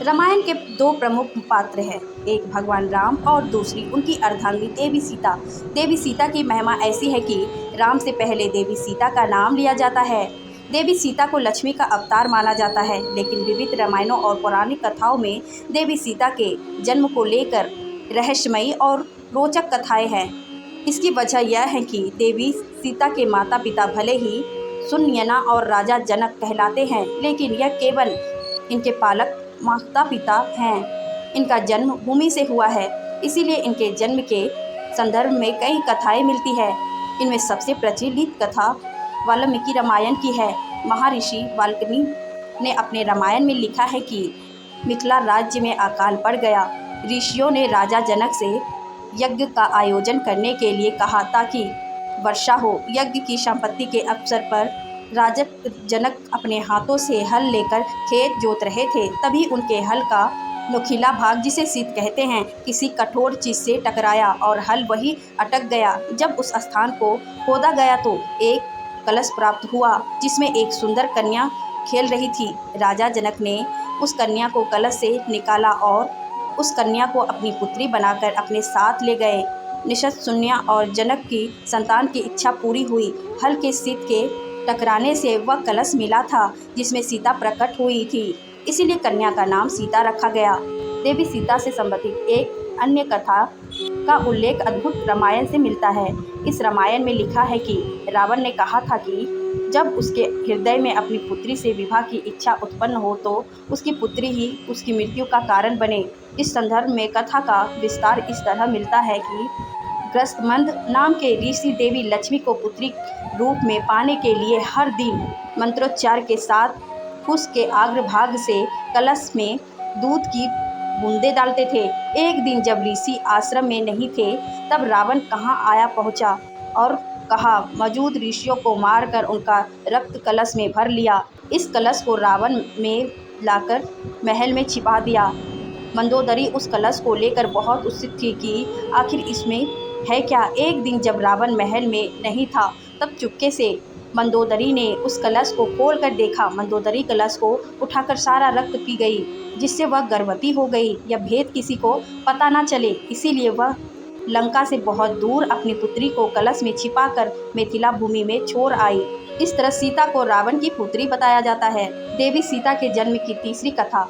रामायण के दो प्रमुख पात्र हैं, एक भगवान राम और दूसरी उनकी अर्धांगिनी देवी सीता। देवी सीता की महिमा ऐसी है कि राम से पहले देवी सीता का नाम लिया जाता है। देवी सीता को लक्ष्मी का अवतार माना जाता है, लेकिन विविध रामायणों और पौराणिक कथाओं में देवी सीता के जन्म को लेकर रहस्यमयी और रोचक कथाएं हैं। इसकी वजह यह है कि देवी सीता के माता पिता भले ही सुनयना और राजा जनक कहलाते हैं, लेकिन यह केवल इनके पालक माता पिता हैं। इनका जन्म भूमि से हुआ है, इसीलिए इनके जन्म के संदर्भ में कई कथाएं मिलती है। इनमें सबसे प्रचलित कथा वाल्मीकि रामायण की है। महर्षि वाल्मीकि ने अपने रामायण में लिखा है कि मिथिला राज्य में अकाल पड़ गया। ऋषियों ने राजा जनक से यज्ञ का आयोजन करने के लिए कहा ताकि वर्षा हो। यज्ञ की संपत्ति के अवसर पर राजा जनक अपने हाथों से हल लेकर खेत जोत रहे थे। तभी उनके हल का नुकीला भाग, जिसे शीत कहते हैं, किसी कठोर चीज से टकराया और हल वहीं अटक गया। जब उस स्थान को खोदा गया तो एक कलश प्राप्त हुआ, जिसमें एक सुंदर कन्या खेल रही थी। राजा जनक ने उस कन्या को कलश से निकाला और उस कन्या को अपनी पुत्री बनाकर अपने साथ ले गए। निषद सुनिया और जनक की संतान की इच्छा पूरी हुई। हल के शीत के टकराने से वह कलश मिला था जिसमें सीता प्रकट हुई थी, इसीलिए कन्या का नाम सीता रखा गया। देवी सीता से संबंधित एक अन्य कथा का उल्लेख अद्भुत रामायण से मिलता है। इस रामायण में लिखा है कि रावण ने कहा था कि जब उसके हृदय में अपनी पुत्री से विवाह की इच्छा उत्पन्न हो तो उसकी पुत्री ही उसकी मृत्यु का कारण बने। इस संदर्भ में कथा का विस्तार इस तरह मिलता है कि ग्रस्तमंद नाम के ऋषि देवी लक्ष्मी को पुत्री रूप में पाने के लिए हर दिन मंत्रोच्चार के साथ उसके अग्रभाग से कलश में दूध की बूंदें डालते थे। एक दिन जब ऋषि आश्रम में नहीं थे, तब रावण कहाँ आया पहुँचा और कहा मौजूद ऋषियों को मारकर उनका रक्त कलश में भर लिया। इस कलश को रावण में लाकर महल में छिपा दिया। मंदोदरी उस कलश को लेकर बहुत उत्सुक थी कि आखिर इसमें है क्या। एक दिन जब रावण महल में नहीं था, तब चुपके से मंदोदरी ने उस कलश को खोलकर देखा। मंदोदरी कलश को उठाकर सारा रक्त पी गई, जिससे वह गर्भवती हो गई। यह भेद किसी को पता न चले, इसीलिए वह लंका से बहुत दूर अपनी पुत्री को कलश में छिपाकर मिथिला भूमि में छोड़ आई। इस तरह सीता को रावण की पुत्री बताया जाता है। देवी सीता के जन्म की तीसरी कथा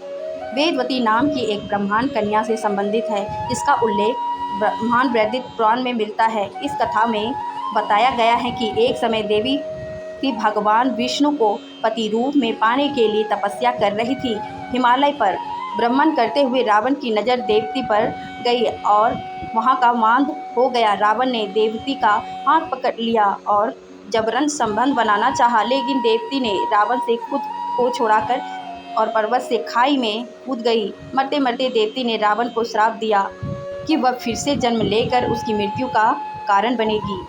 वेदवती नाम की एक ब्राह्मण कन्या से संबंधित है, जिसका उल्लेख ब्रह्मांड वैदिक पुराण में मिलता है। इस कथा में बताया गया है कि एक समय देवी भगवान विष्णु को पति रूप में पाने के लिए तपस्या कर रही थी। हिमालय पर भ्रमण करते हुए रावण की नज़र देवती पर गई और वहां का मांद हो गया। रावण ने देवती का हाथ पकड़ लिया और जबरन संबंध बनाना चाहा, लेकिन देवती ने रावण से खुद को छुड़ाकर और पर्वत से खाई में कूद गई। मरते मरते देवती ने रावण को श्राप दिया कि वह फिर से जन्म लेकर उसकी मृत्यु का कारण बनेगी।